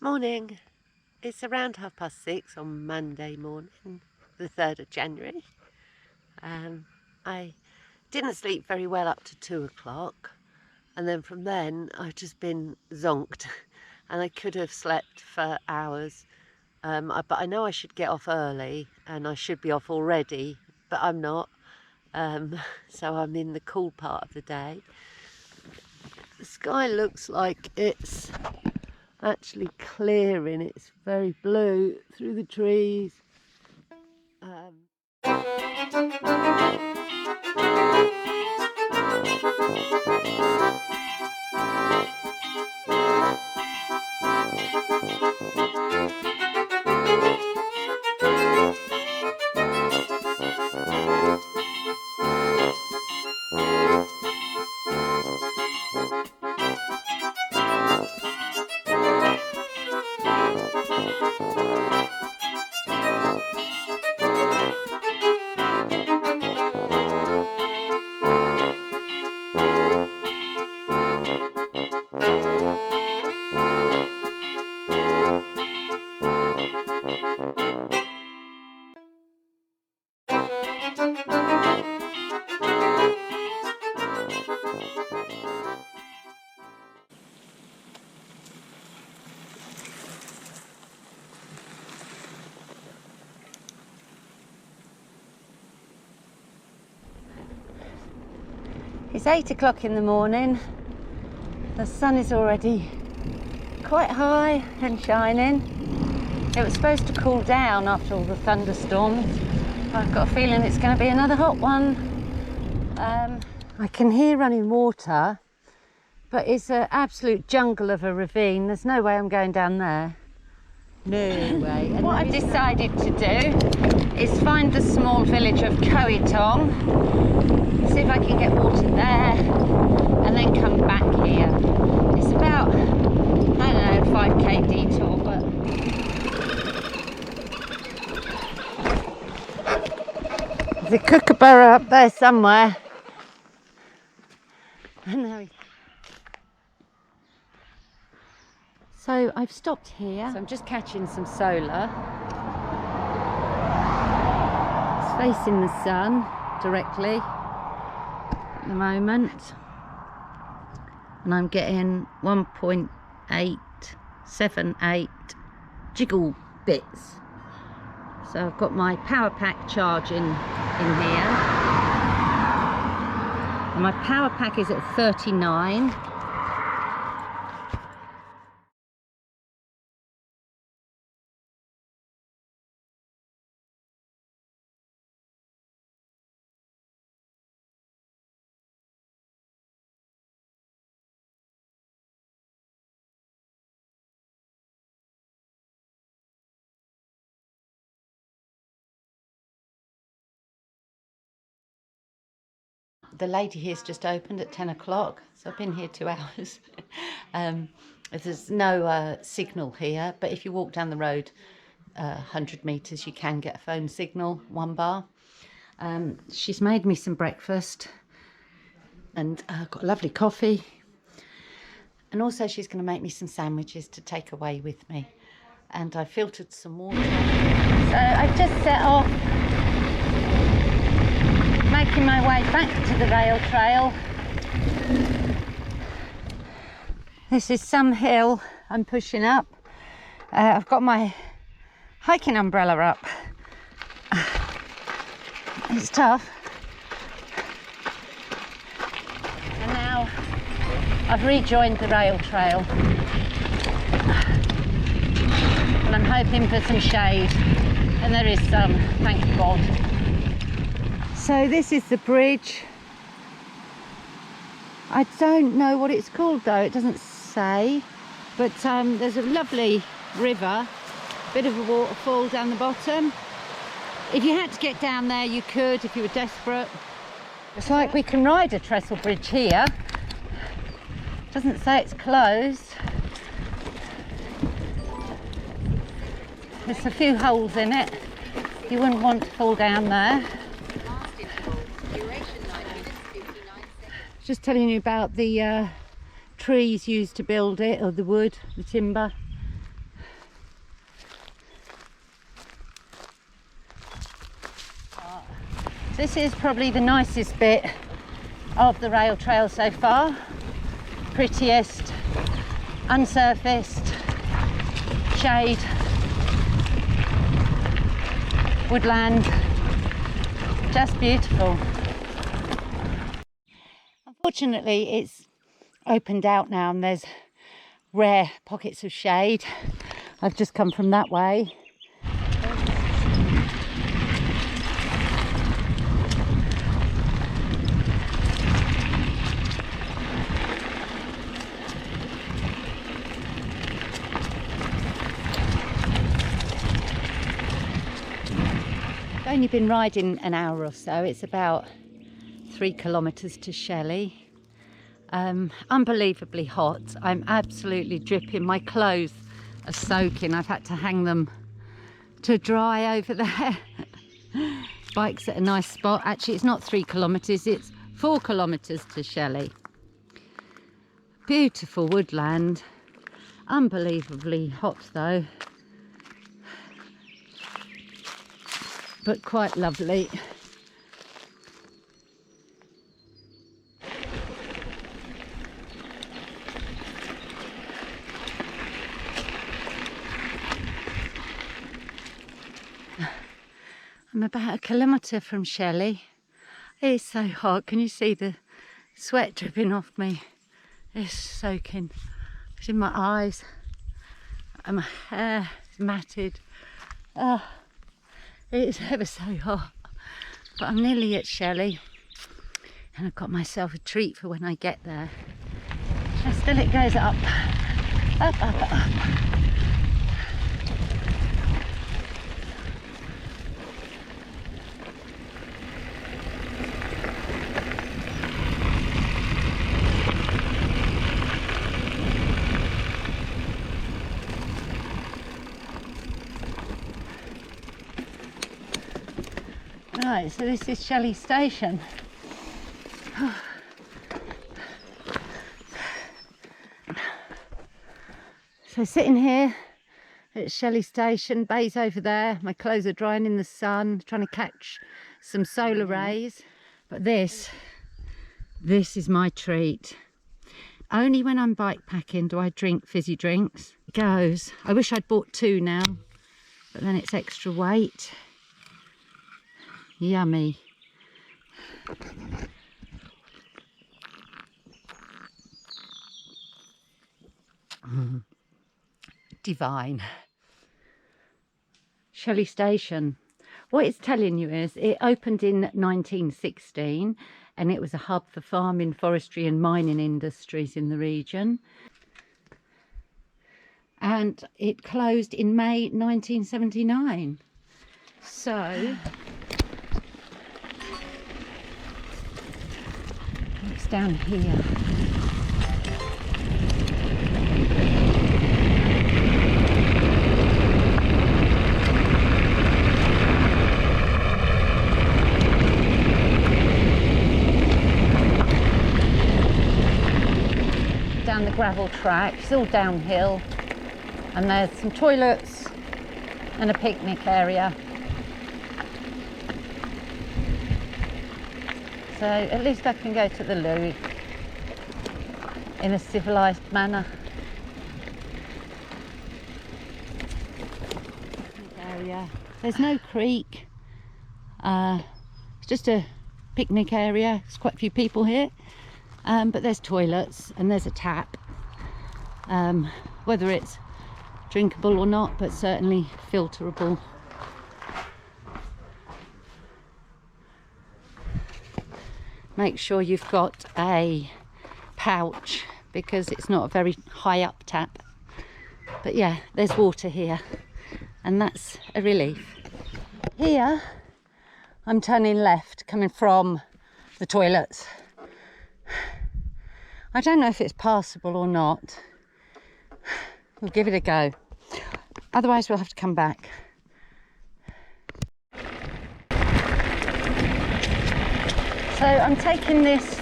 Morning. It's around 6:30 on Monday morning, the 3rd of January. I didn't sleep very well up to 2 o'clock, and then from then I've just been zonked and I could have slept for hours. But I know I should get off early, and I should be off already, but I'm not. So I'm in the cool part of the day. The sky looks like it's actually clearing. It's very blue through the trees. It's 8 o'clock in the morning. The sun is already quite high and shining. It was supposed to cool down after all the thunderstorms. I've got a feeling it's going to be another hot one. I can hear running water, but it's an absolute jungle of a ravine. There's no way I'm going down there. No way. And what I've decided to do is find the small village of Koetong, see if I can get water there, and then come back here. It's about, I don't know, 5k detour, but there's a kookaburra up there somewhere. And there we go. So I've stopped here. So I'm just catching some solar. It's facing the sun directly at the moment. And I'm getting 1.878 jiggle bits. So I've got my power pack charging in here. And my power pack is at 39. The lady here's just opened at 10 o'clock, so I've been here 2 hours. There's no signal here, but if you walk down the road 100 metres, you can get a phone signal, 1 bar. She's made me some breakfast and got a lovely coffee. And also she's going to make me some sandwiches to take away with me. And I filtered some water. So I've just set off, making my way back to the rail trail. This is some hill I'm pushing up. I've got my hiking umbrella up. It's tough. And now I've rejoined the rail trail. And I'm hoping for some shade. And there is some, thank God. So this is the bridge. I don't know what it's called though, it doesn't say. But there's a lovely river, bit of a waterfall down the bottom. If you had to get down there, you could if you were desperate. It's like we can ride a trestle bridge here. Doesn't say it's closed. There's a few holes in it. You wouldn't want to fall down there. Just telling you about the trees used to build it, or the wood, the timber. This is probably the nicest bit of the rail trail so far. Prettiest, unsurfaced, shade, woodland, just beautiful. Unfortunately, it's opened out now and there's rare pockets of shade. I've just come from that way. I've only been riding an hour or so. It's about 3 kilometres to Shelley. Unbelievably hot. I'm absolutely dripping. My clothes are soaking. I've had to hang them to dry over there. Bike's at a nice spot. Actually, it's not 3 kilometres, it's 4 kilometres to Shelley. Beautiful woodland. Unbelievably hot though, but quite lovely. I'm about a kilometre from Shelley. It's so hot. Can you see the sweat dripping off me? It's soaking. It's in my eyes and my hair is matted. Oh, it's ever so hot. But I'm nearly at Shelley and I've got myself a treat for when I get there. And still it goes up, up, up, up. Right, so this is Shelley Station. So sitting here at Shelley Station, bay's over there. My clothes are drying in the sun, trying to catch some solar rays. But this is my treat. Only when I'm bike packing do I drink fizzy drinks. It goes. I wish I'd bought 2 now, but then it's extra weight. Yummy. Divine. Shelley Station. What it's telling you is it opened in 1916 and it was a hub for farming, forestry and mining industries in the region. And it closed in May 1979. So it's down here. Down the gravel track, it's all downhill, and there's some toilets and a picnic area. So at least I can go to the loo in a civilised manner. Area. There's no creek. It's just a picnic area. There's quite a few people here, but there's toilets and there's a tap. Whether it's drinkable or not, but certainly filterable. Make sure you've got a pouch because it's not a very high up tap. But yeah, there's water here and that's a relief. Here I'm turning left coming from the toilets. I don't know if it's passable or not. We'll give it a go. Otherwise we'll have to come back. So I'm taking this,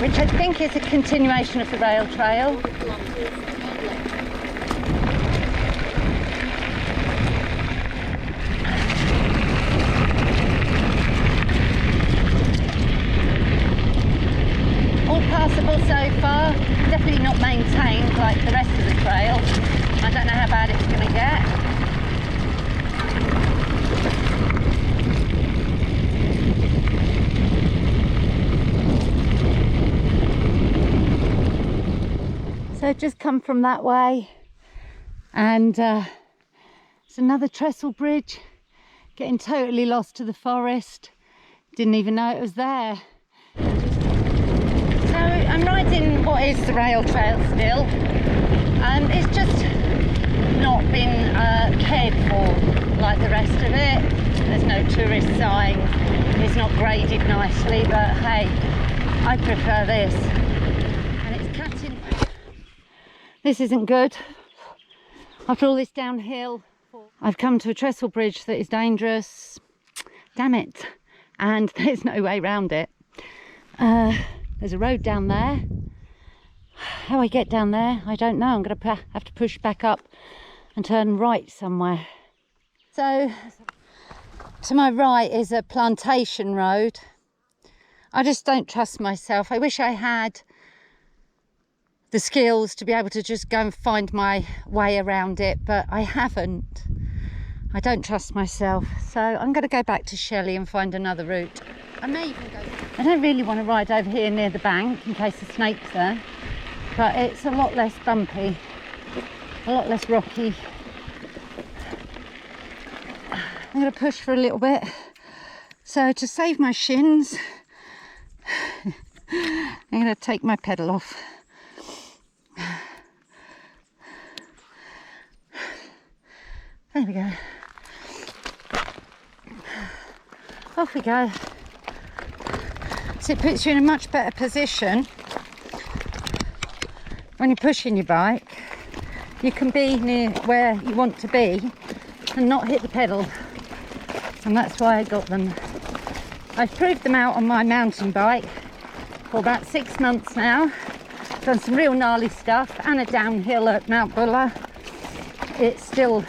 which I think is a continuation of the rail trail. So just come from that way, and it's another trestle bridge. Getting totally lost to the forest. Didn't even know it was there. So I'm riding what is the rail trail still. It's just not been cared for like the rest of it. There's no tourist signs. It's not graded nicely, but hey, I prefer this. And it's cutting. This isn't good. After all this downhill, I've come to a trestle bridge that is dangerous. Damn it. And there's no way around it. There's a road down there. How I get down there, I don't know. I'm going to have to push back up and turn right somewhere. So, to my right is a plantation road. I just don't trust myself. I wish I had the skills to be able to just go and find my way around it, but I haven't. I don't trust myself, so I'm going to go back to Shelley and find another route. I may even go. I don't really want to ride over here near the bank in case the snake's there, but it's a lot less bumpy, a lot less rocky. I'm going to push for a little bit. So to save my shins, I'm going to take my pedal off. There we go. Off we go. So it puts you in a much better position when you're pushing your bike. You can be near where you want to be and not hit the pedal. And that's why I got them. I've proved them out on my mountain bike for about 6 months now. Done some real gnarly stuff and a downhill at Mount Buller. They're still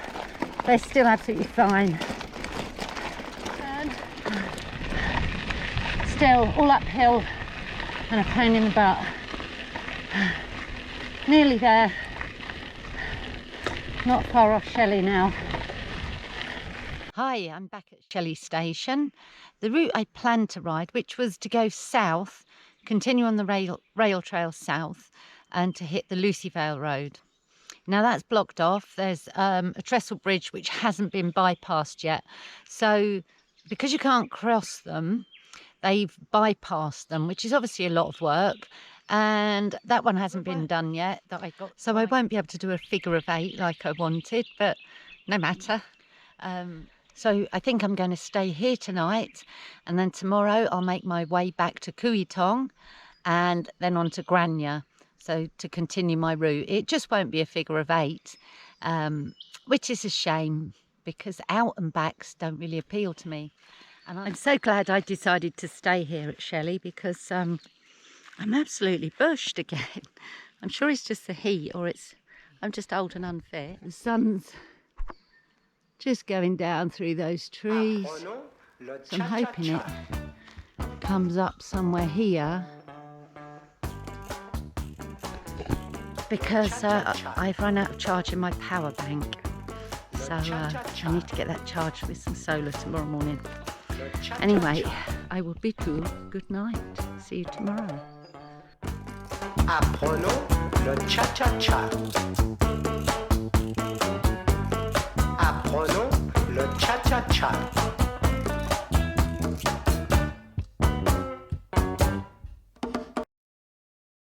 absolutely fine. Still all uphill and a pain in the butt. Nearly there. Not far off Shelley now. Hi, I'm back at Shelley Station. The route I planned to ride, which was to go south, continue on the rail trail south, and to hit the Lucy Vale Road. Now that's blocked off. There's a trestle bridge which hasn't been bypassed yet. So because you can't cross them, they've bypassed them, which is obviously a lot of work. And that one hasn't been done yet that I got. So I won't be able to do a figure of 8 like I wanted, but no matter. So I think I'm going to stay here tonight, and then tomorrow I'll make my way back to Koetong and then on to Grania. So to continue my route. It just won't be a figure of 8, which is a shame because out and backs don't really appeal to me. And I'm so glad I decided to stay here at Shelley because I'm absolutely bushed again. I'm sure it's just the heat, or I'm just old and unfit. The sun's just going down through those trees. So I'm hoping it comes up somewhere here. Because I've run out of charge in my power bank, so I need to get that charged with some solar tomorrow morning. Anyway, I will bid you good night. See you tomorrow. Apprenons le cha-cha-cha. Apprenons le cha-cha-cha.